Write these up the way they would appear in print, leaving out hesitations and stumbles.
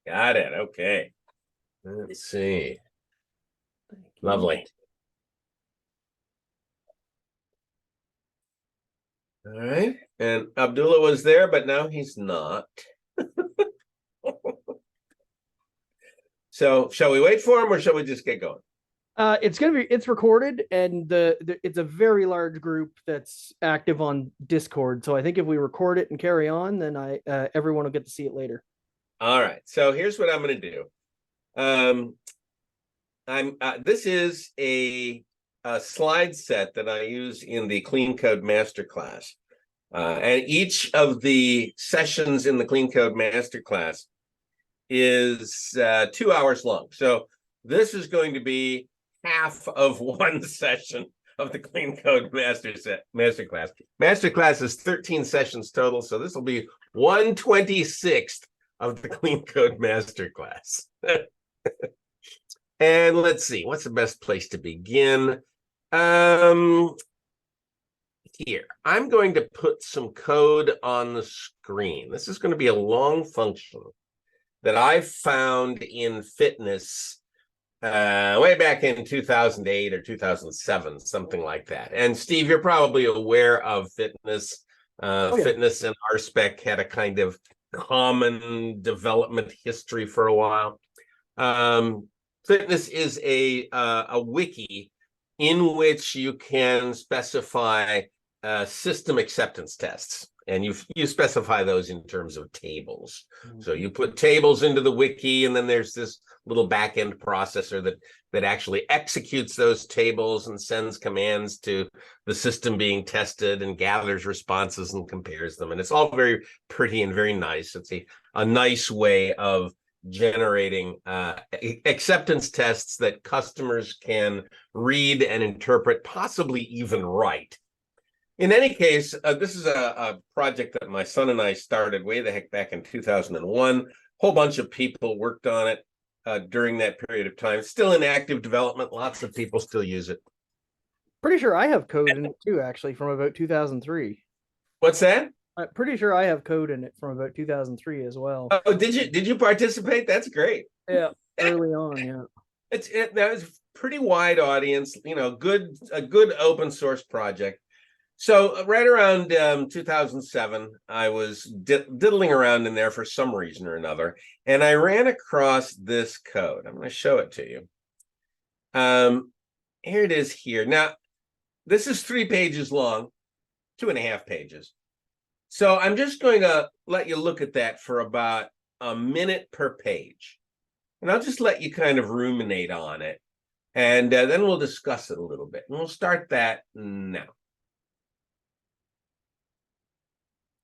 Got it. Okay. Let's see. Lovely. All right. And Abdullah was there, but now he's not. So shall we wait for him or shall we just get going? It's recorded, and it's a very large group that's active on Discord. So I think if we record it and carry on, then I everyone will get to see it later. All right. So here's what I'm going to do. Um, this is a slide set that I use in the Clean Code Masterclass. And each of the sessions in the Clean Code Masterclass is 2 hours long. So this is going to be half of one session of the Clean Code Masterclass. Masterclass is 13 sessions total, so this will be 1/26th of the Clean Code Masterclass. And let's see, what's the best place to begin? Here, I'm going to put some code on the screen. This is going to be a long function that I found in fitness way back in 2008 or 2007, something like that. And Steve, you're probably aware of fitness. Oh yeah. Fitness and RSpec had a kind of common development history for a while. Fitness is a wiki in which you can specify system acceptance tests, and you specify those in terms of tables. So you put tables into the wiki, and then there's this little back-end processor that actually executes those tables and sends commands to the system being tested and gathers responses and compares them. And it's all very pretty and very nice. It's a nice way of generating acceptance tests that customers can read and interpret, possibly even write. In any case, this is a project that my son and I started way the heck back in 2001. A whole bunch of people worked on it during that period of time. Still in active development. Lots of people still use it. Pretty sure I have code in it too, actually, from about 2003. What's that? I'm pretty sure I have code in it from about 2003 as well. Oh, did you participate? That's great. Yeah, early on, yeah. That was pretty wide audience. A good open source project. So right around 2007, I was diddling around in there for some reason or another, and I ran across this code. I'm going to show it to you. Here it is here. Now, this is 3 pages long, 2.5 pages. So I'm just going to let you look at that for about a minute per page. And I'll just let you kind of ruminate on it. And then we'll discuss it a little bit. And we'll start that now.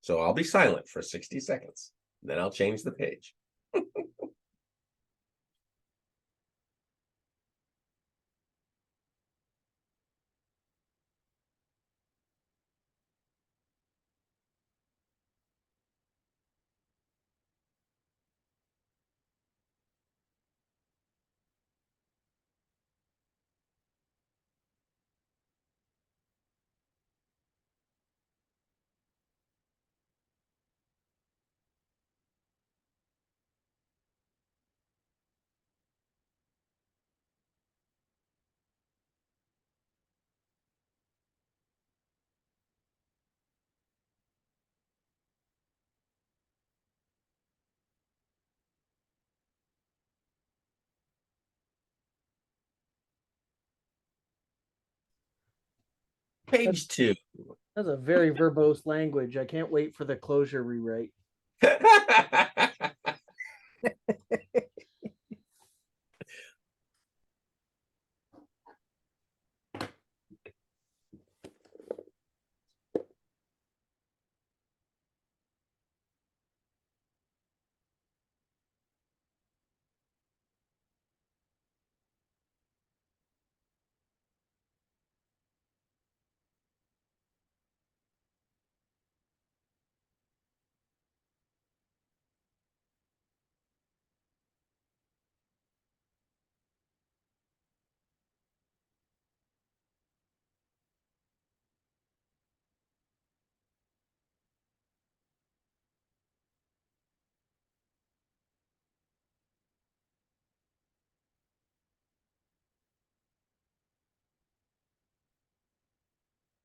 So I'll be silent for 60 seconds. Then I'll change the page. Page 2. That's a very verbose language. I can't wait for the closure rewrite.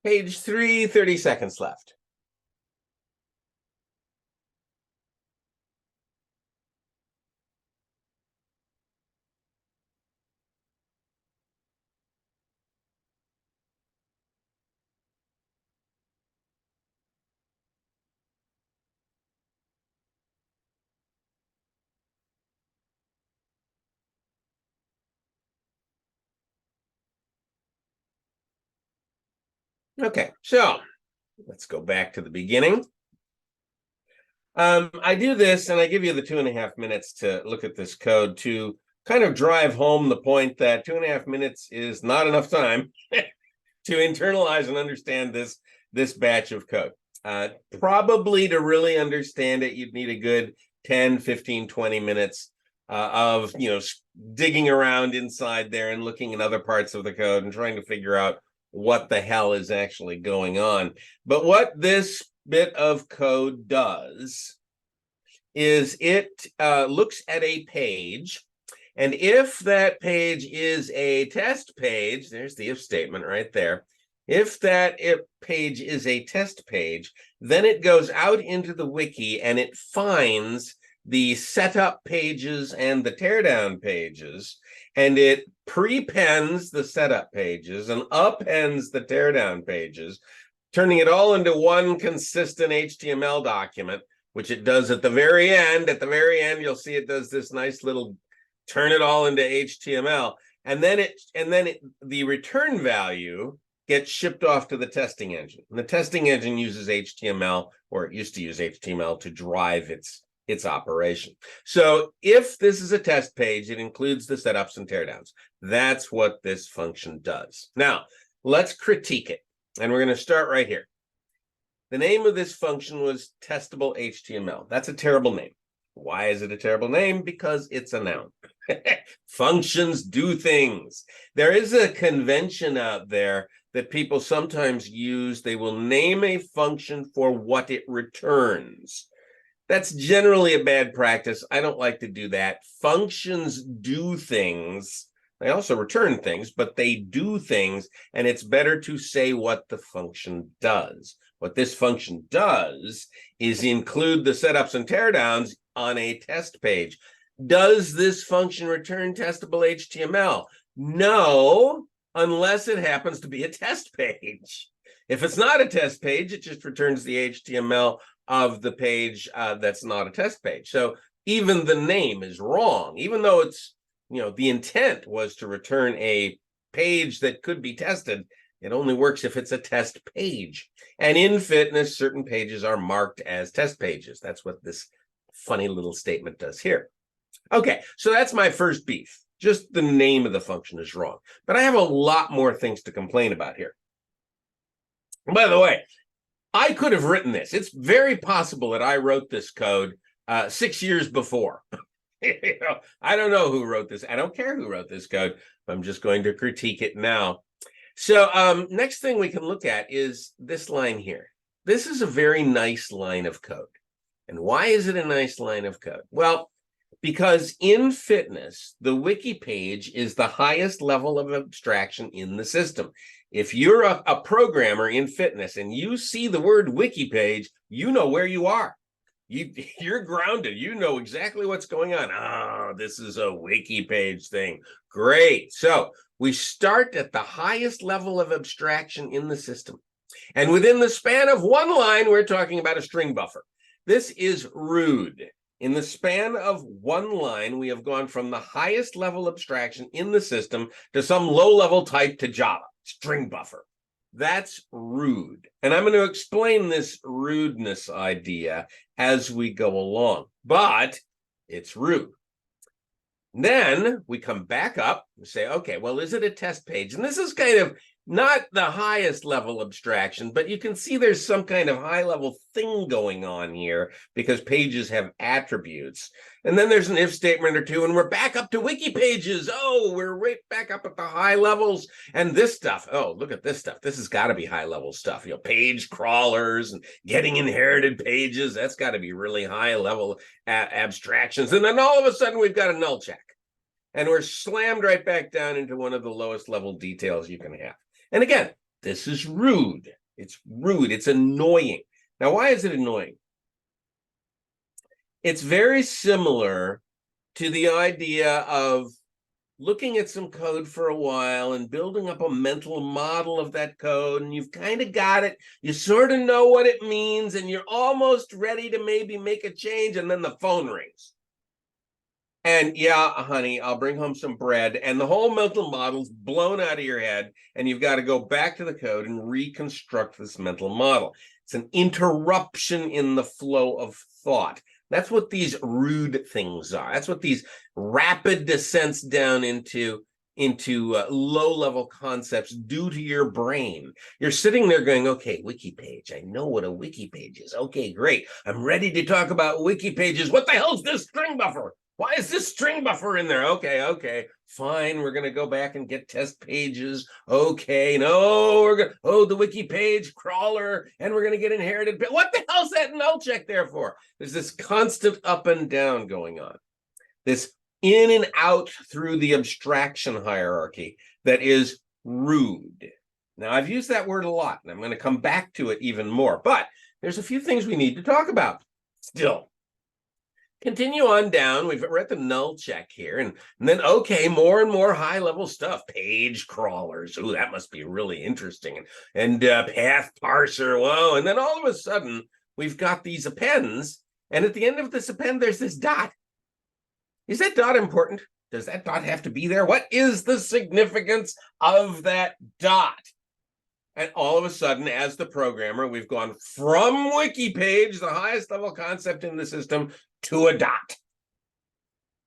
Page 3, 30 seconds left. Okay, so let's go back to the beginning. I do this and I give you the 2.5 minutes to look at this code to kind of drive home the point that 2.5 minutes is not enough time to internalize and understand this batch of code. Probably to really understand it, you'd need a good 10, 15, 20 minutes of digging around inside there and looking in other parts of the code and trying to figure out what the hell is actually going on. But what this bit of code does is it looks at a page, and if that page is a test page, there's the if statement right there. If that page is a test page, then it goes out into the wiki and it finds the setup pages and the teardown pages, and it prepends the setup pages and appends the teardown pages, turning it all into one consistent HTML document, which it does at the very end. At the very end, you'll see it does this nice little turn it all into HTML, and then the return value gets shipped off to the testing engine. And the testing engine uses HTML, or it used to use HTML, to drive its operation. So if this is a test page, it includes the setups and teardowns. That's what this function does. Now, let's critique it. And we're going to start right here. The name of this function was testable HTML. That's a terrible name. Why is it a terrible name? Because it's a noun. Functions do things. There is a convention out there that people sometimes use. They will name a function for what it returns. That's generally a bad practice. I don't like to do that. Functions do things. They also return things, but they do things, and it's better to say what the function does. What this function does is include the setups and teardowns on a test page. Does this function return testable HTML? No, unless it happens to be a test page. If it's not a test page, it just returns the HTML of the page that's not a test page. So even the name is wrong, even though it's, the intent was to return a page that could be tested. It only works if it's a test page. And in fitness, certain pages are marked as test pages. That's what this funny little statement does here. Okay, so that's my first beef. Just the name of the function is wrong. But I have a lot more things to complain about here. By the way, I could have written this. It's very possible that I wrote this code 6 years before. I don't know who wrote this. I don't care who wrote this code. I'm just going to critique it now. So next thing we can look at is this line here. This is a very nice line of code. And why is it a nice line of code? Well, because in fitness, the wiki page is the highest level of abstraction in the system. If you're a programmer in fitness and you see the word wiki page, you know where you are. You're grounded. You know exactly what's going on. Oh, this is a wiki page thing. Great. So we start at the highest level of abstraction in the system. And within the span of one line, we're talking about a string buffer. This is rude. In the span of one line, we have gone from the highest level abstraction in the system to some low-level type to Java, string buffer. That's rude. And I'm going to explain this rudeness idea as we go along, but it's rude. Then we come back up and say, okay, well, is it a test page? And this is kind of not the highest level abstraction, but you can see there's some kind of high level thing going on here because pages have attributes. And then there's an if statement or two, and we're back up to wiki pages. Oh, we're right back up at the high levels. And this stuff, oh, look at this stuff. This has got to be high level stuff. Page crawlers and getting inherited pages. That's got to be really high level abstractions. And then all of a sudden we've got a null check. And we're slammed right back down into one of the lowest level details you can have. And again, This is rude. It's rude. It's annoying. Now, why is it annoying? It's very similar to the idea of looking at some code for a while and building up a mental model of that code, and you've kind of got it. You sort of know what it means, and you're almost ready to maybe make a change, and then the phone rings. And yeah, honey, I'll bring home some bread, and the whole mental model's blown out of your head, and you've got to go back to the code and reconstruct this mental model. It's an interruption in the flow of thought. That's what these rude things are. That's what these rapid descents down into low-level concepts do to your brain. You're sitting there going, okay, wiki page. I know what a wiki page is. Okay, great. I'm ready to talk about wiki pages. What the hell's this string buffer? Why is this string buffer in there? Okay, fine. We're going to go back and get test pages. Okay, no, we're going to, the wiki page crawler, and we're going to get inherited. What the hell's that null check there for? There's this constant up and down going on. This in and out through the abstraction hierarchy that is rude. Now, I've used that word a lot, and I'm going to come back to it even more, but there's a few things we need to talk about still. Continue on down. We're at the null check here, and then, okay, more and more high-level stuff. Page crawlers. Ooh, that must be really interesting. And path parser. Whoa. And then all of a sudden, we've got these appends, and at the end of this append, there's this dot. Is that dot important? Does that dot have to be there? What is the significance of that dot? And all of a sudden, as the programmer, we've gone from wiki page, the highest level concept in the system, to a dot.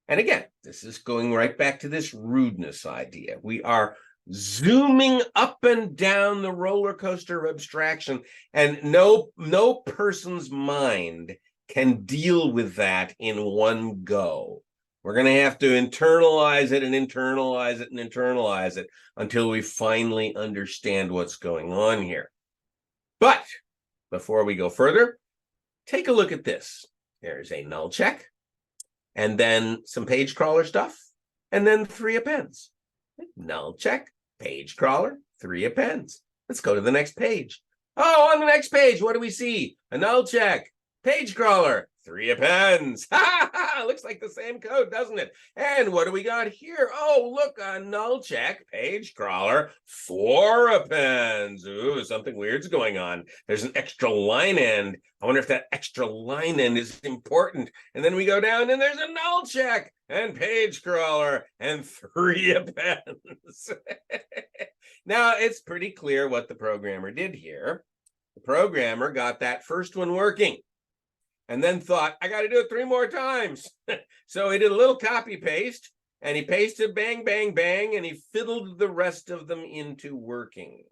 And again, this is going right back to this rudeness idea. We are zooming up and down the roller coaster of abstraction, and no person's mind can deal with that in one go. We're going to have to internalize it and internalize it and internalize it until we finally understand what's going on here. But before we go further, take a look at this. There's a null check, and then some page crawler stuff, and then 3 appends. Null check, page crawler, 3 appends. Let's go to the next page. Oh, on the next page, what do we see? A null check, page crawler, 3 appends. Looks like the same code, doesn't it? And what do we got here? Oh, look, a null check, page crawler, 4 appends. Ooh, something weird's going on. There's an extra line end. I wonder if that extra line end is important. And then we go down and there's a null check and page crawler and 3 appends. Now, it's pretty clear what the programmer did here. The programmer got that first one working, and then thought, I got to do it 3 more times. So he did a little copy paste, and he pasted bang, bang, bang, and he fiddled the rest of them into working.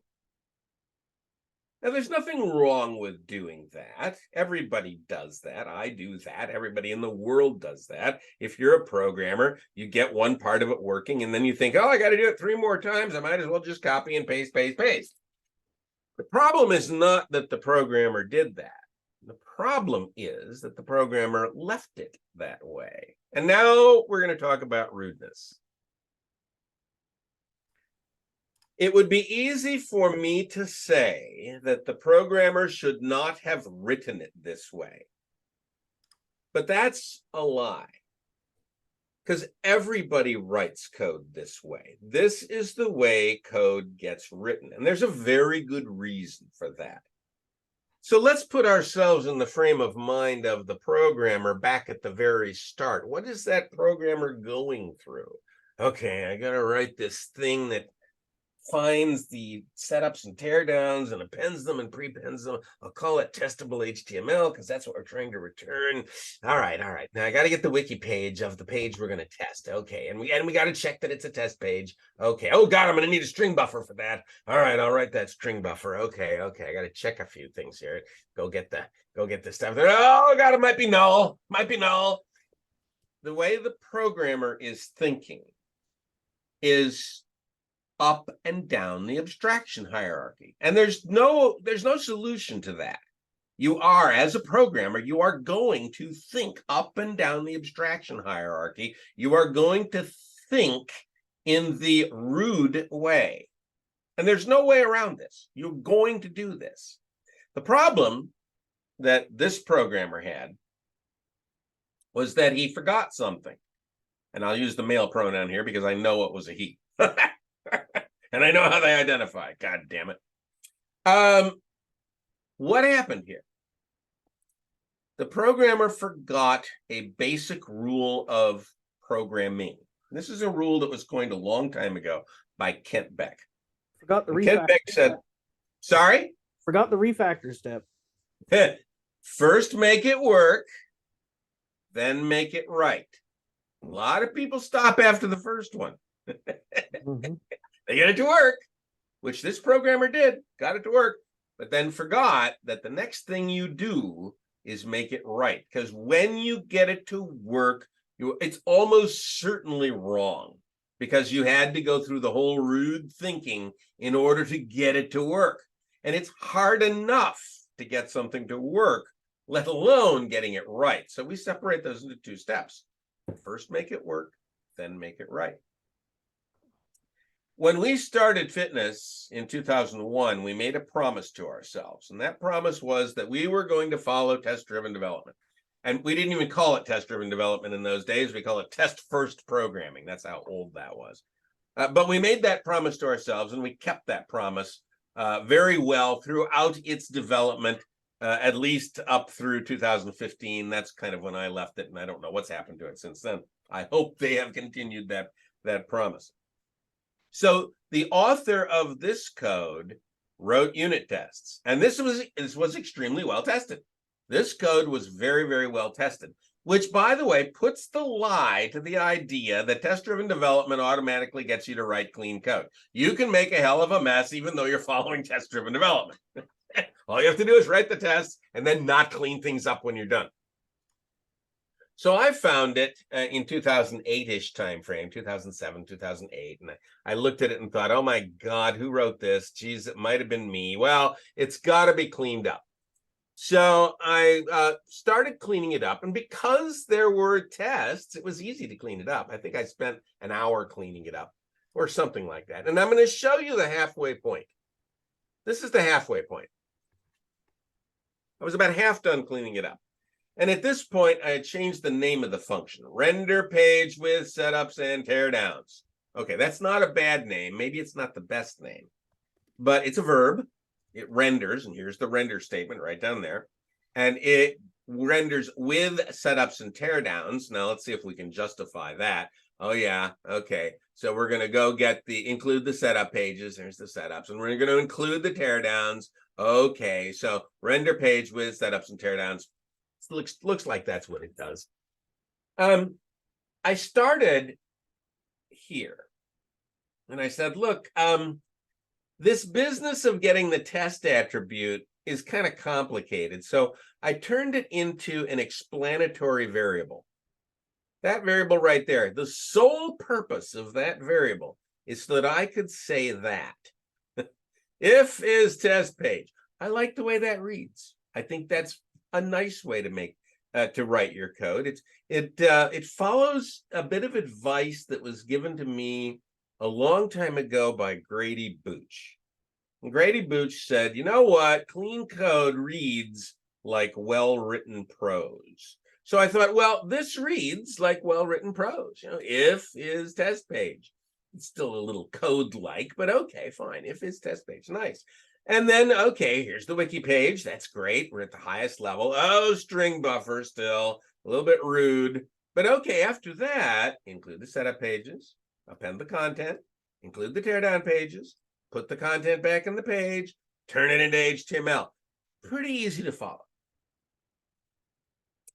Now, there's nothing wrong with doing that. Everybody does that. I do that. Everybody in the world does that. If you're a programmer, you get one part of it working, and then you think, oh, I got to do it 3 more times. I might as well just copy and paste, paste, paste. The problem is not that the programmer did that. The problem is that the programmer left it that way. And now we're going to talk about rudeness. It would be easy for me to say that the programmer should not have written it this way. But that's a lie. Because everybody writes code this way. This is the way code gets written. And there's a very good reason for that. So let's put ourselves in the frame of mind of the programmer back at the very start. What is that programmer going through? Okay, I got to write this thing that finds the setups and teardowns and appends them and prepends them. I'll call it testable HTML because that's what we're trying to return. All right. Now I got to get the wiki page of the page we're going to test. Okay, and we got to check that it's a test page. Okay. Oh God, I'm going to need a string buffer for that. All right, I'll write that string buffer. Okay. I got to check a few things here. Go get the stuff there. Oh God, it might be null. The way the programmer is thinking is up and down the abstraction hierarchy. And there's no solution to that. You are, as a programmer, you are going to think up and down the abstraction hierarchy. You are going to think in the rude way. And there's no way around this. You're going to do this. The problem that this programmer had was that he forgot something. And I'll use the male pronoun here because I know it was a he. And I know how they identify. God damn it. What happened here? The programmer forgot a basic rule of programming. This is a rule that was coined a long time ago by Kent Beck. Forgot the Kent Beck said, sorry? Forgot the refactor step. First make it work, then make it right. A lot of people stop after the first one. Mm-hmm. They get it to work, which this programmer did, got it to work, but then forgot that the next thing you do is make it right. Because when you get it to work, it's almost certainly wrong because you had to go through the whole rude thinking in order to get it to work. And it's hard enough to get something to work, let alone getting it right. So we separate those into two steps. First, make it work, then make it right. When we started fitness in 2001, we made a promise to ourselves. And that promise was that we were going to follow test-driven development. And we didn't even call it test-driven development in those days. We call it test-first programming. That's how old that was. But we made that promise to ourselves, and we kept that promise very well throughout its development, at least up through 2015. That's kind of when I left it, and I don't know what's happened to it since then. I hope they have continued that promise. So the author of this code wrote unit tests, and this was extremely well tested. This code was very, very well tested, which, by the way, puts the lie to the idea that test-driven development automatically gets you to write clean code. You can make a hell of a mess even though you're following test-driven development. All you have to do is write the tests and then not clean things up when you're done. So I found it in 2008-ish timeframe, 2007, 2008, and I looked at it and thought, oh my God, who wrote this? Geez, it might have been me. Well, it's got to be cleaned up. So I started cleaning it up, and because there were tests, it was easy to clean it up. I think I spent an hour cleaning it up or something like that. And I'm going to show you the halfway point. This is the halfway point. I was about half done cleaning it up. And at this point, I had changed the name of the function. Render page with setups and teardowns. Okay, that's not a bad name. Maybe it's not the best name, but it's a verb. It renders, and here's the render statement right down there. And it renders with setups and teardowns. Now, let's see if we can justify that. Oh, yeah, okay. So we're going to go include the setup pages. There's the setups. And we're going to include the teardowns. Okay, so render page with setups and teardowns. Looks like that's what it does. I started here and I said, look, this business of getting the test attribute is kind of complicated. So I turned it into an explanatory variable. That variable right there, the sole purpose of that variable is so that I could say that. If is test page. I like the way that reads. I think that's a nice way to make to write your code. It follows a bit of advice that was given to me a long time ago by Grady Booch. And Grady Booch said, you know what? Clean code reads like well-written prose. So I thought, well, this reads like well-written prose. You know, if is test page. It's still a little code-like, but okay, fine. If is test page, nice. And then, okay, here's the wiki page. That's great. We're at the highest level. Oh, string buffer still. A little bit rude. But okay, after that, include the setup pages, append the content, include the teardown pages, put the content back in the page, turn it into HTML. Pretty easy to follow.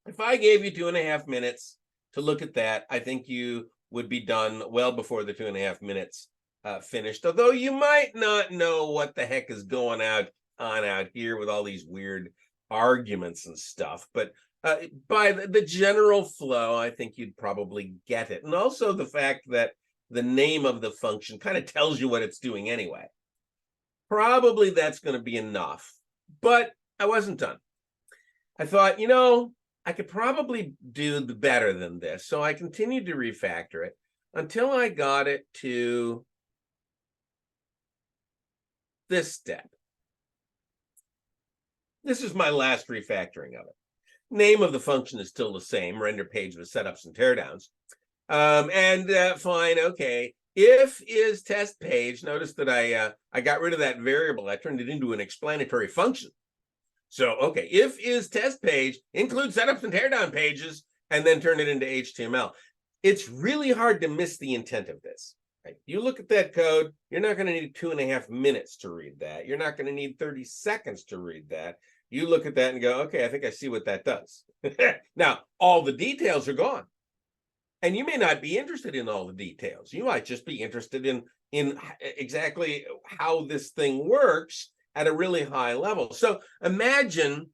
If I gave you 2.5 minutes to look at that, I think you would be done well before the 2.5 minutes finished, although you might not know what the heck is going on out here with all these weird arguments and stuff. But by the general flow, I think you'd probably get it. And also the fact that the name of the function kind of tells you what it's doing anyway. Probably that's going to be enough. But I wasn't done. I thought, you know, I could probably do better than this. So I continued to refactor it until I got it to this step. This is my last refactoring of it. Name of the function is still the same, render page with setups and teardowns. Fine, okay. If is test page, notice that I got rid of that variable. I turned it into an explanatory function. So, okay, if is test page, include setups and teardown pages, and then turn it into HTML. It's really hard to miss the intent of this. Right? You look at that code, you're not going to need 2.5 minutes to read that. You're not going to need 30 seconds to read that. You look at that and go, okay, I think I see what that does. Now, all the details are gone. And you may not be interested in all the details. You might just be interested in exactly how this thing works at a really high level. So imagine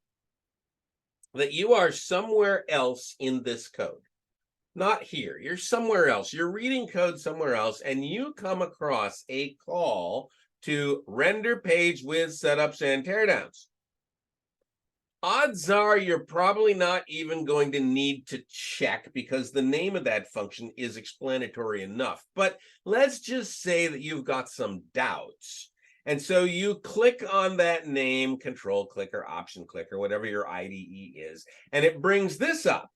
that you are somewhere else in this code. Not here. You're somewhere else. You're reading code somewhere else, and you come across a call to render page with setups and teardowns. Odds are you're probably not even going to need to check because the name of that function is explanatory enough. But let's just say that you've got some doubts. And so you click on that name, control click or option click or whatever your IDE is, and it brings this up.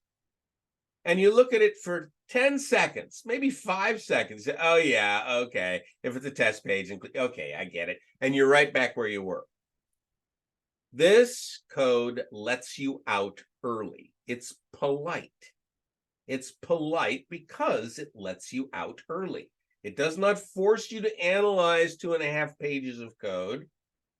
And you look at it for 10 seconds, maybe 5 seconds. Oh, yeah, okay. If it's a test page, okay, I get it. And you're right back where you were. This code lets you out early. It's polite. It's polite because it lets you out early. It does not force you to analyze 2.5 pages of code.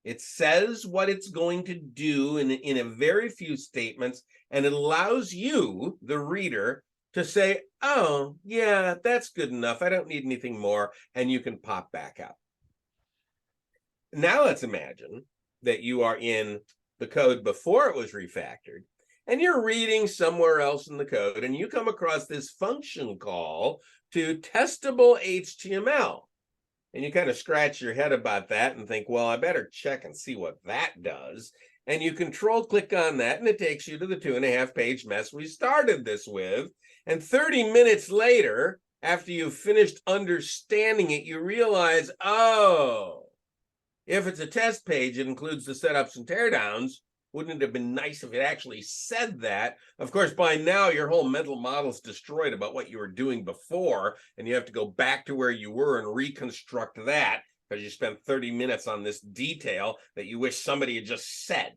It says what it's going to do in a very few statements, and it allows you, the reader, to say, oh, yeah, that's good enough. I don't need anything more, and you can pop back out. Now let's imagine that you are in the code before it was refactored, and you're reading somewhere else in the code, and you come across this function call to testable HTML. And you kind of scratch your head about that and think, well, I better check and see what that does. And you control click on that, and it takes you to the 2.5 page mess we started this with. And 30 minutes later, after you've finished understanding it, you realize, oh, if it's a test page, it includes the setups and teardowns. Wouldn't it have been nice if it actually said that? Of course, by now, your whole mental model's destroyed about what you were doing before, and you have to go back to where you were and reconstruct that because you spent 30 minutes on this detail that you wish somebody had just said.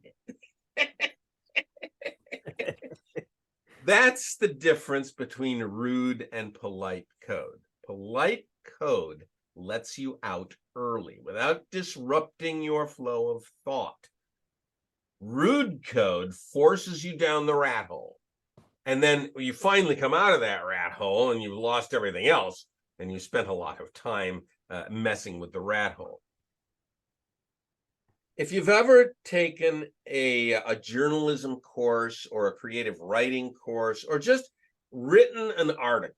That's the difference between rude and polite code. Polite code lets you out early without disrupting your flow of thought. Rude code forces you down the rat hole. And then you finally come out of that rat hole and you've lost everything else, and you spent a lot of time messing with the rat hole. If you've ever taken a journalism course or a creative writing course or just written an article,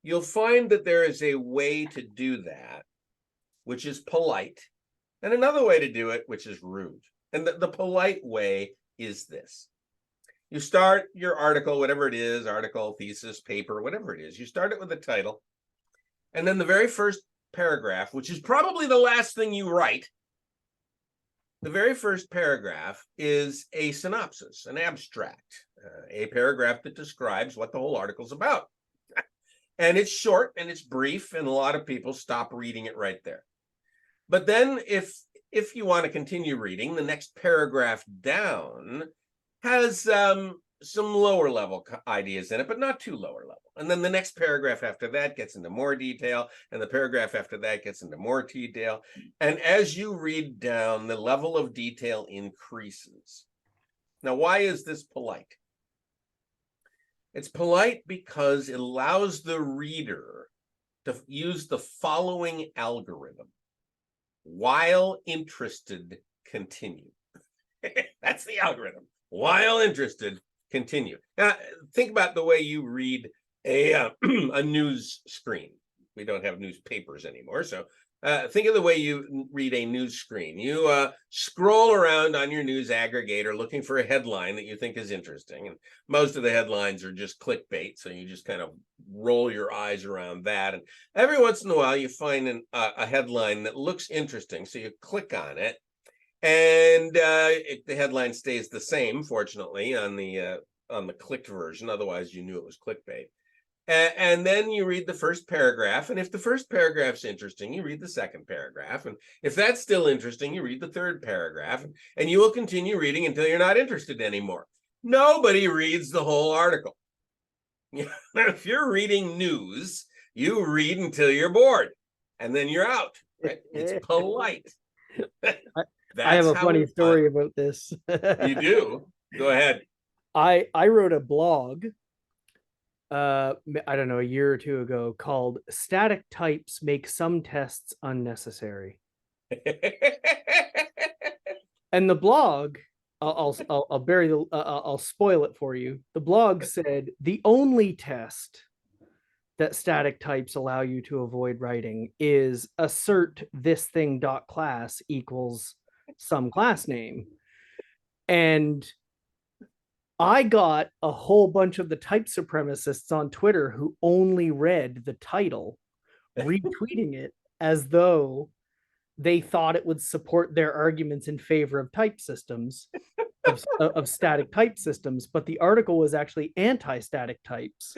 you'll find that there is a way to do that, which is polite, and another way to do it, which is rude. And the polite way is this. You start your article, whatever it is, article, thesis, paper, whatever it is, you start it with a title. And then the very first paragraph, which is probably the last thing you write, the very first paragraph is a synopsis, an abstract, a paragraph that describes what the whole article's about. And it's short and it's brief, and a lot of people stop reading it right there. But then if you want to continue reading, the next paragraph down has some lower level ideas in it, but not too lower level. And then the next paragraph after that gets into more detail, and the paragraph after that gets into more detail. And as you read down, the level of detail increases. Now, why is this polite? It's polite because it allows the reader to use the following algorithm. While interested, continue. That's the algorithm. While interested, continue. Now, think about the way you read a news screen. We don't have newspapers anymore, so think of the way you read a news screen. You scroll around on your news aggregator looking for a headline that you think is interesting. And most of the headlines are just clickbait. So you just kind of roll your eyes around that. And every once in a while, you find a headline that looks interesting. So you click on it. And the headline stays the same, fortunately, on the clicked version. Otherwise, you knew it was clickbait. And then you read the first paragraph. And if the first paragraph's interesting, you read the second paragraph. And if that's still interesting, you read the third paragraph. And you will continue reading until you're not interested anymore. Nobody reads the whole article. If you're reading news, you read until you're bored. And then you're out. Right? It's polite. I have a funny story about this. You do? Go ahead. I wrote a blog I don't know, a year or two ago called "Static Types Make Some Tests Unnecessary." And the blog, I'll bury the I'll spoil it for you. The blog said the only test that static types allow you to avoid writing is assert this thing dot class equals some class name. And I got a whole bunch of the type supremacists on Twitter who only read the title, retweeting it as though they thought it would support their arguments in favor of type systems, of static type systems, but the article was actually anti-static types,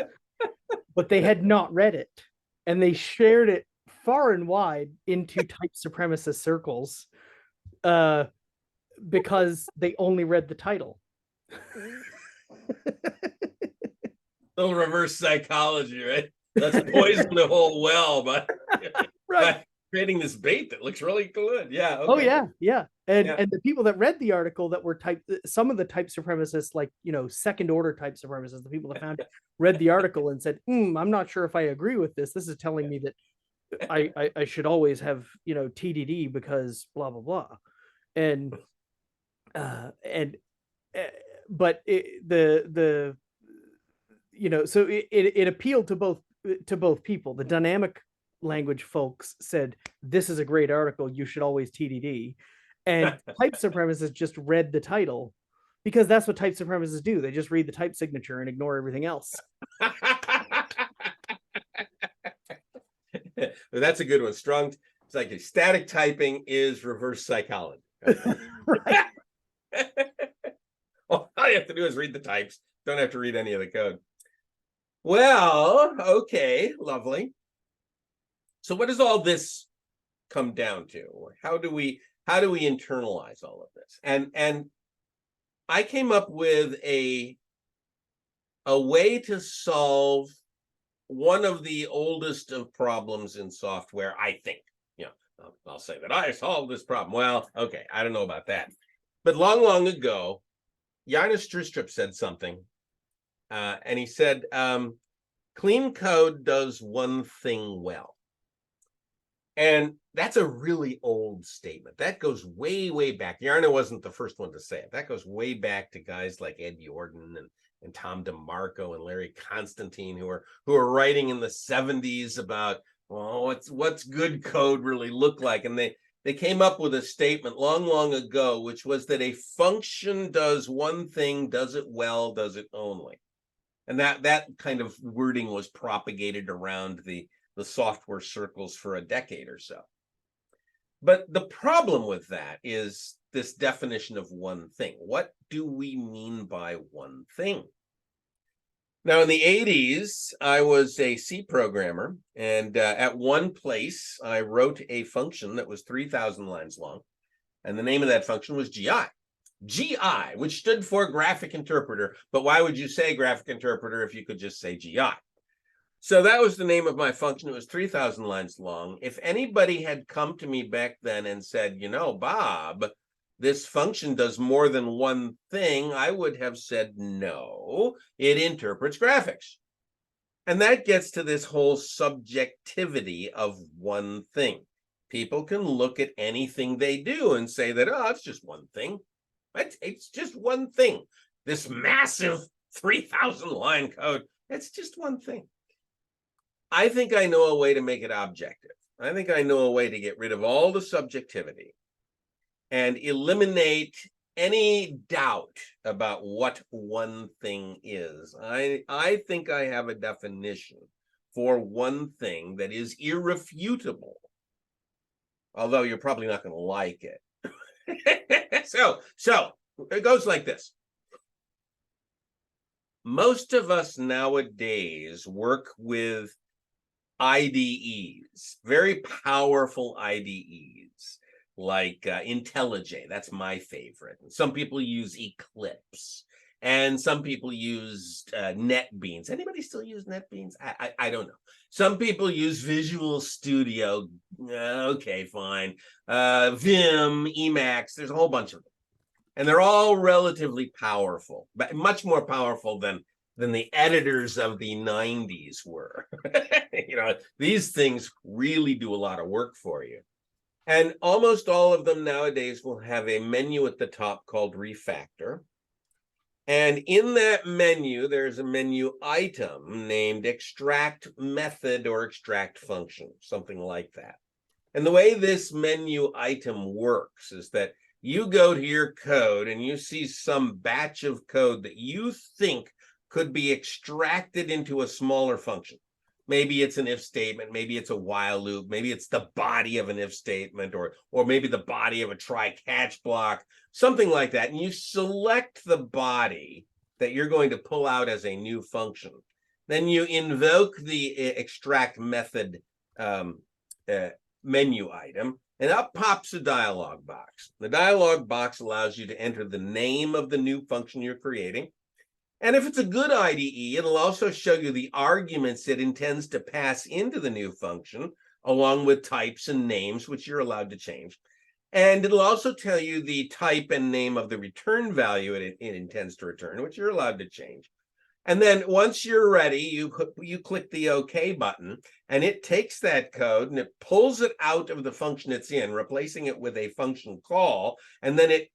but they had not read it. And they shared it far and wide into type supremacist circles because they only read the title. Little reverse psychology, right? Let's poison the whole well by creating this bait that looks really good. Yeah. Okay. Oh yeah. And the people that read the article that were some of the type supremacists, like, second order type supremacists, the people that found it, read the article and said, I'm not sure if I agree with this. This is telling me that I should always have, TDD because blah blah blah. But so it appealed to both people. The dynamic language folks said, this is a great article, you should always TDD. And type supremacists just read the title because that's what type supremacists do. They just read the type signature and ignore everything else. That's a good one. Strong. It's like static typing is reverse psychology. Right. All you have to do is read the types. Don't have to read any of the code. Well, okay, lovely. So what does all this come down to? How do we internalize all of this? And I came up with a way to solve one of the oldest of problems in software, I think. I'll say that I solved this problem. Well, okay, I don't know about that. But long ago, Janus Strustrup said something, and he said, clean code does one thing well. And that's a really old statement. That goes way, way back. Yarna wasn't the first one to say it. That goes way back to guys like Ed Jordan and Tom DeMarco and Larry Constantine, who are writing in the 70s about, well, what's good code really look like? And they came up with a statement long ago, which was that a function does one thing, does it well, does it only. And that kind of wording was propagated around the software circles for a decade or so. But the problem with that is this definition of one thing. What do we mean by one thing? Now, in the 80s, I was a C programmer, and at one place, I wrote a function that was 3,000 lines long, and the name of that function was GI. GI, which stood for graphic interpreter, but why would you say graphic interpreter if you could just say GI? So that was the name of my function. It was 3,000 lines long. If anybody had come to me back then and said, Bob, this function does more than one thing, I would have said, no, it interprets graphics. And that gets to this whole subjectivity of one thing. People can look at anything they do and say that, it's just one thing. It's just one thing. This massive 3,000 line code, it's just one thing. I think I know a way to make it objective. I think I know a way to get rid of all the subjectivity and eliminate any doubt about what one thing is. I think I have a definition for one thing that is irrefutable, although you're probably not going to like it. So it goes like this. Most of us nowadays work with IDEs, very powerful IDEs, like IntelliJ. That's my favorite. Some people use Eclipse, and some people use NetBeans. Anybody still use NetBeans? I don't know. Some people use Visual Studio. Okay, fine. Vim, Emacs. There's a whole bunch of them, and they're all relatively powerful, but much more powerful than the editors of the 90s were. These things really do a lot of work for you. And almost all of them nowadays will have a menu at the top called Refactor. And in that menu, there's a menu item named Extract Method or Extract Function, something like that. And the way this menu item works is that you go to your code and you see some batch of code that you think could be extracted into a smaller function. Maybe it's an if statement, maybe it's a while loop, maybe it's the body of an if statement, or maybe the body of a try catch block, something like that. And you select the body that you're going to pull out as a new function. Then you invoke the extract method menu item, and up pops a dialog box. The dialog box allows you to enter the name of the new function you're creating. And if it's a good IDE, it'll also show you the arguments it intends to pass into the new function, along with types and names, which you're allowed to change. And it'll also tell you the type and name of the return value it intends to return, which you're allowed to change. And then once you're ready, you click the OK button, and it takes that code and it pulls it out of the function it's in, replacing it with a function call, and then it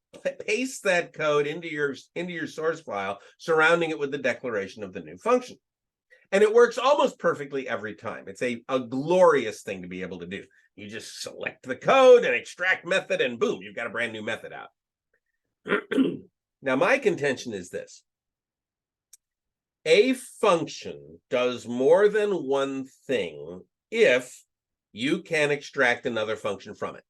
pastes that code into your source file, surrounding it with the declaration of the new function. And it works almost perfectly every time. It's a glorious thing to be able to do. You just select the code and extract method, and boom, you've got a brand new method out. Now, my contention is this. A function does more than one thing if you can extract another function from it.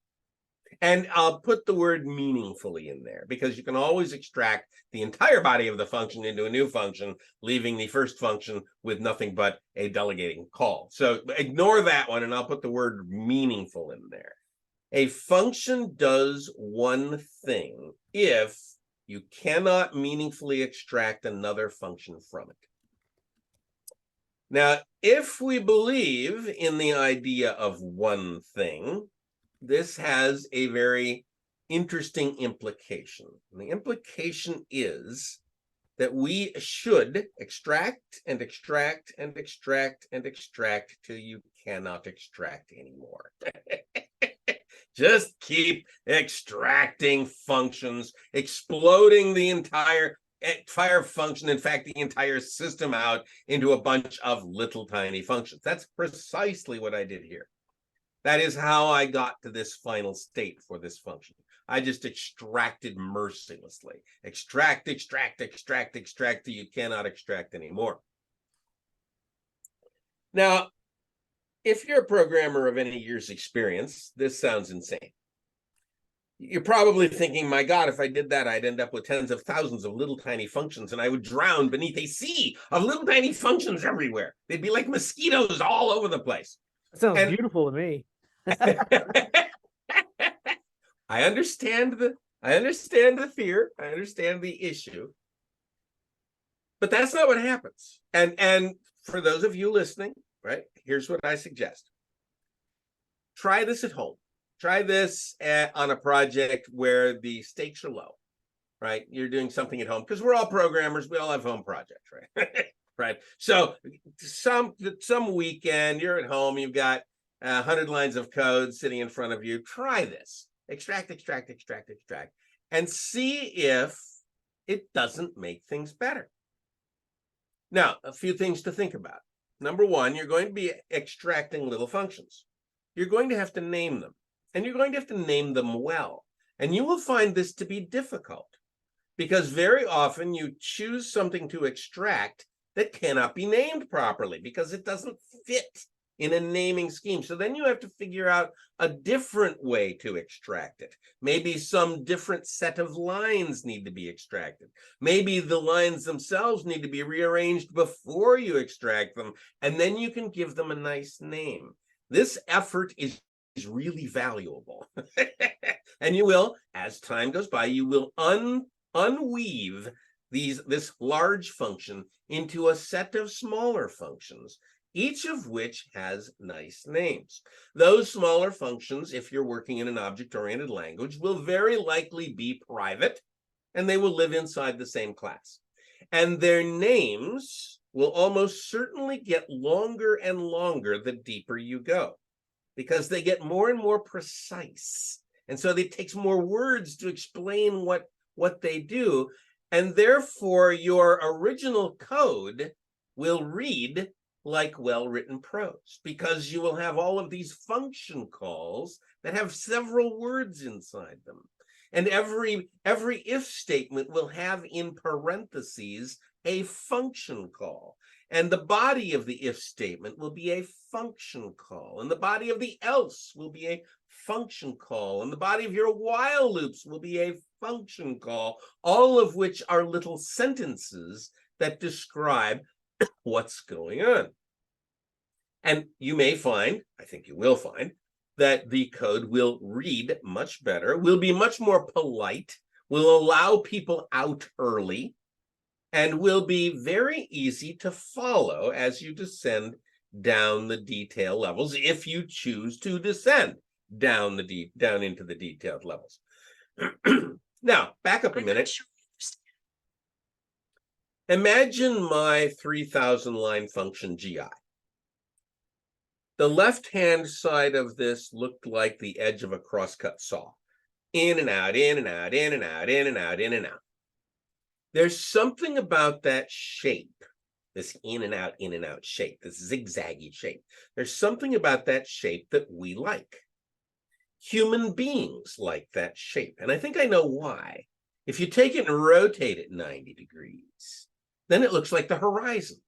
And I'll put the word meaningfully in there, because you can always extract the entire body of the function into a new function, leaving the first function with nothing but a delegating call. So ignore that one, and I'll put the word meaningful in there. A function does one thing if you cannot meaningfully extract another function from it. Now, if we believe in the idea of one thing, this has a very interesting implication. And the implication is that we should extract and extract and extract and extract till you cannot extract anymore. Just keep extracting functions, exploding the entire function, in fact, the entire system out into a bunch of little tiny functions. That's precisely what I did here. That is how I got to this final state for this function. I just extracted mercilessly. Extract, extract, extract, extract till you cannot extract anymore. Now, if you're a programmer of any year's experience, this sounds insane. You're probably thinking, my God, if I did that, I'd end up with tens of thousands of little tiny functions, and I would drown beneath a sea of little tiny functions everywhere. They'd be like mosquitoes all over the place. That sounds beautiful to me. I understand the fear. I understand the issue. But that's not what happens. And for those of you listening, right, here's what I suggest. Try this at home. Try this on a project where the stakes are low, right? You're doing something at home, because we're all programmers. We all have home projects, right? Right. So some weekend, you're at home, you've got 100 lines of code sitting in front of you. Try this. Extract, extract, extract, extract, and see if it doesn't make things better. Now, a few things to think about. Number one, you're going to be extracting little functions. you're going to have to name them. And you're going to have to name them well. And you will find this to be difficult because very often you choose something to extract that cannot be named properly because it doesn't fit in a naming scheme. So then you have to figure out a different way to extract it. Maybe some different set of lines need to be extracted. Maybe the lines themselves need to be rearranged before you extract them, and then you can give them a nice name. This effort is really valuable. And you will, as time goes by, you will unweave this large function into a set of smaller functions, each of which has nice names. Those smaller functions, if you're working in an object-oriented language, will very likely be private, and they will live inside the same class. And their names will almost certainly get longer and longer the deeper you go, because they get more and more precise. And so it takes more words to explain what they do. And therefore, your original code will read like well-written prose, because you will have all of these function calls that have several words inside them. And every if statement will have in parentheses a function call. And the body of the if statement will be a function call. And the body of the else will be a function call. And the body of your while loops will be a function call, all of which are little sentences that describe what's going on. And you may find, I think you will find, that the code will read much better, will be much more polite, will allow people out early, and will be very easy to follow as you descend down the detail levels, if you choose to descend down into the detailed levels. Now, back up a minute. Imagine my 3,000 line function GI. The left-hand side of this looked like the edge of a crosscut saw. In and out, in and out, in and out, in and out, in and out. There's something about that shape, this in and out shape, this zigzaggy shape. There's something about that shape that we like. Human beings like that shape, and I think I know why. If you take it and rotate it 90 degrees, then it looks like the horizon,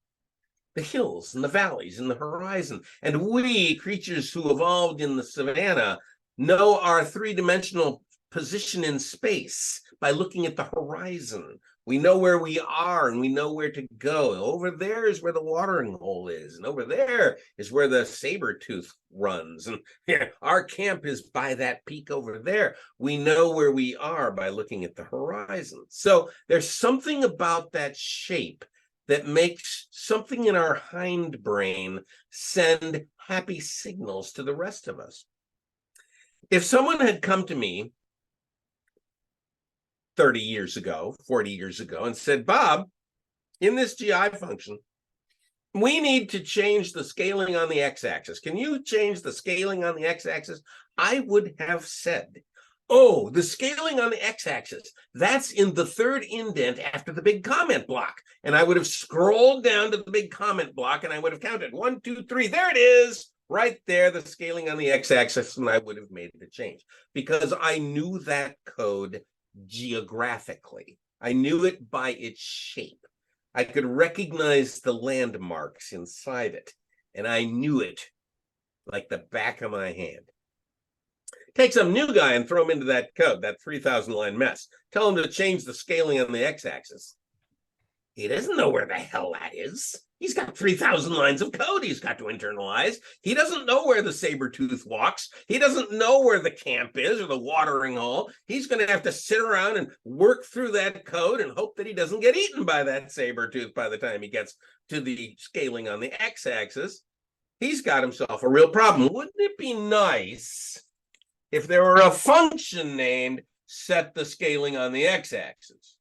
the hills and the valleys and the horizon. And we, creatures who evolved in the savannah, know our three-dimensional position in space by looking at the horizon. We know where we are and we know where to go. Over there is where the watering hole is, and over there is where the saber tooth runs. And our camp is by that peak over there. We know where we are by looking at the horizon. So there's something about that shape that makes something in our hindbrain send happy signals to the rest of us. If someone had come to me 30 years ago, 40 years ago, and said, Bob, in this GI function, we need to change the scaling on the x-axis. Can you change the scaling on the x-axis? I would have said, oh, the scaling on the x-axis, that's in the third indent after the big comment block. And I would have scrolled down to the big comment block and I would have counted 1, 2, 3. There it is, right there, the scaling on the x-axis, and I would have made the change because I knew that code geographically. I knew it by its shape. I could recognize the landmarks inside it, and I knew it like the back of my hand. Take some new guy and throw him into that code, that 3,000 line mess. Tell him to change the scaling on the x-axis. He doesn't know where the hell that is. He's got 3,000 lines of code he's got to internalize. He doesn't know where the saber tooth walks. He doesn't know where the camp is or the watering hole. He's going to have to sit around and work through that code and hope that he doesn't get eaten by that saber tooth by the time he gets to the scaling on the x-axis. He's got himself a real problem. Wouldn't it be nice if there were a function named set the scaling on the x-axis?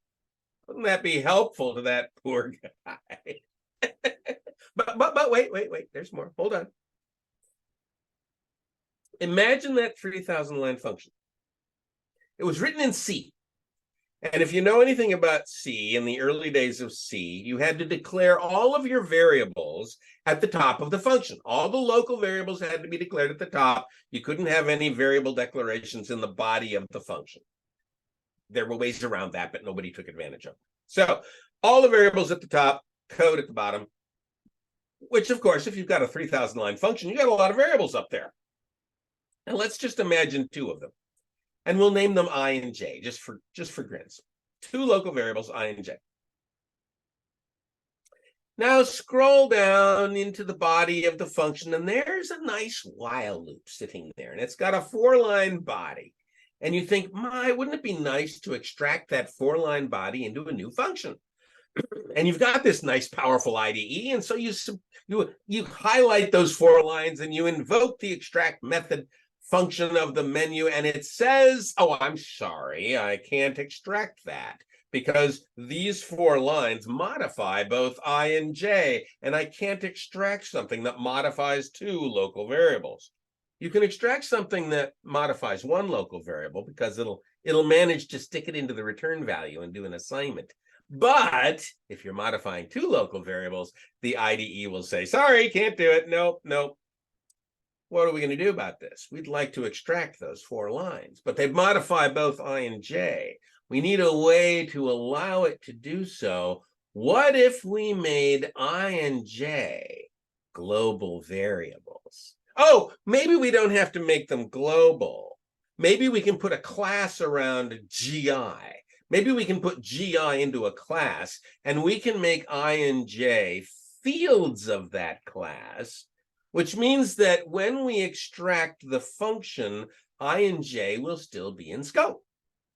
Wouldn't that be helpful to that poor guy? But wait, there's more. Hold on. Imagine that 3,000 line function. It was written in C, And if you know anything about C, in the early days of C, you had to declare all of your variables at the top of the function. All the local variables had to be declared at the top. You couldn't have any variable declarations in the body of the function. There were ways around that, but nobody took advantage of them. So all the variables at the top, code at the bottom, which of course, if you've got a 3,000 line function, you got a lot of variables up there. And let's just imagine 2 of them. And we'll name them I and J, just for grins. 2 local variables, I and J. Now scroll down into the body of the function, and there's a nice while loop sitting there, and it's got a 4-line body. And you think, wouldn't it be nice to extract that 4-line body into a new function? And you've got this nice, powerful IDE, and so you highlight those 4 lines, and you invoke the extract method function of the menu, and it says, oh, I'm sorry, I can't extract that because these 4 lines modify both I and J, and I can't extract something that modifies 2 local variables. You can extract something that modifies 1 local variable because it'll manage to stick it into the return value and do an assignment. But if you're modifying 2 local variables, the IDE will say, sorry, can't do it. Nope. What are we going to do about this? We'd like to extract those 4 lines, but they modify both I and J. We need a way to allow it to do so. What if we made I and J global variables? Oh, maybe we don't have to make them global. Maybe we can put a class around GI. Maybe we can put GI into a class, and we can make I and J fields of that class, which means that when we extract the function, I and J will still be in scope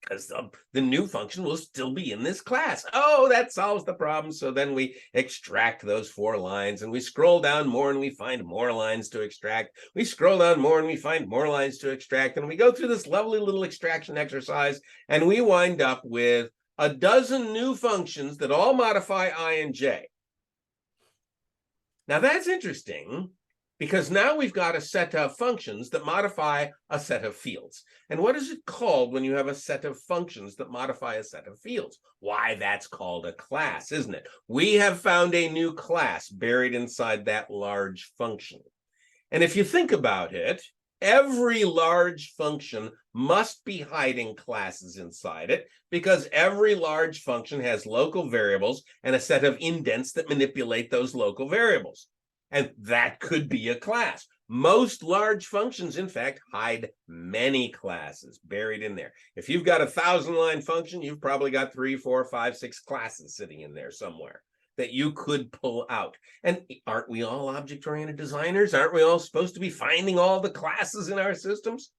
because the new function will still be in this class. Oh, that solves the problem. So then we extract those 4 lines, and we scroll down more and we find more lines to extract. We scroll down more and we find more lines to extract. And we go through this lovely little extraction exercise, and we wind up with a dozen new functions that all modify I and J. Now that's interesting, because now we've got a set of functions that modify a set of fields. And what is it called when you have a set of functions that modify a set of fields? Why, that's called a class, isn't it? We have found a new class buried inside that large function. And if you think about it, every large function must be hiding classes inside it, because every large function has local variables and a set of indents that manipulate those local variables. And that could be a class. Most large functions, in fact, hide many classes buried in there. If you've got a 1,000-line function, you've probably got 3, 4, 5, 6 classes sitting in there somewhere that you could pull out. And aren't we all object-oriented designers? Aren't we all supposed to be finding all the classes in our systems?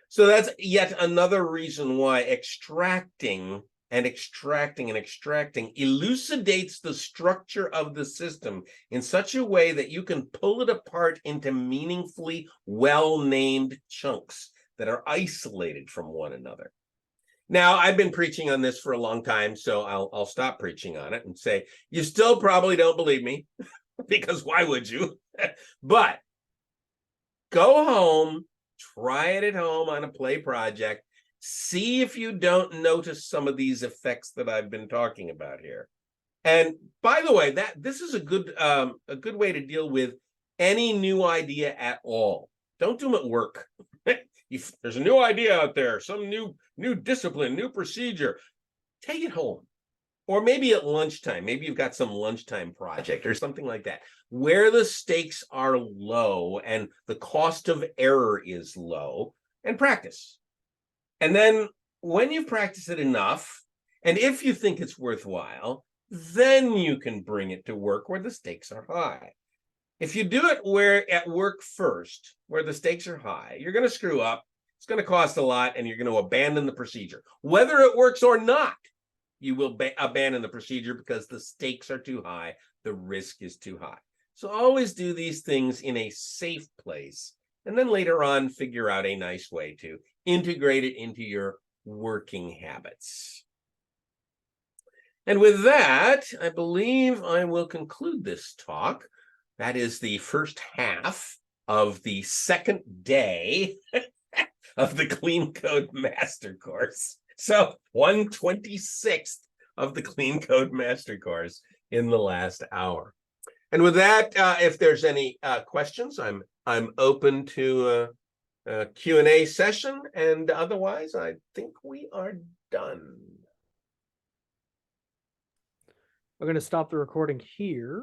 So that's yet another reason why extracting elucidates the structure of the system in such a way that you can pull it apart into meaningfully well-named chunks that are isolated from one another. Now, I've been preaching on this for a long time, so I'll stop preaching on it and say, you still probably don't believe me, because why would you? But go home, try it at home on a play project, see if you don't notice some of these effects that I've been talking about here. And by the way, this is a good way to deal with any new idea at all. Don't do them at work. If there's a new idea out there, some new discipline, new procedure, take it home. Or maybe at lunchtime, maybe you've got some lunchtime project or something like that, where the stakes are low and the cost of error is low, and practice. And then when you've practiced it enough, and if you think it's worthwhile, then you can bring it to work where the stakes are high. If you do it at work first, where the stakes are high, you're going to screw up, it's going to cost a lot, and you're going to abandon the procedure. Whether it works or not, you will abandon the procedure because the stakes are too high, the risk is too high. So always do these things in a safe place, and then later on figure out a nice way to integrate it into your working habits. And with that, I believe I will conclude this talk. That is the first half of the second day of the Clean Code Master Course. So 1/26th of the Clean Code Master Course in the last hour. And with that, if there's any questions, I'm open to a Q&A session, and otherwise, I think we are done. We're going to stop the recording here.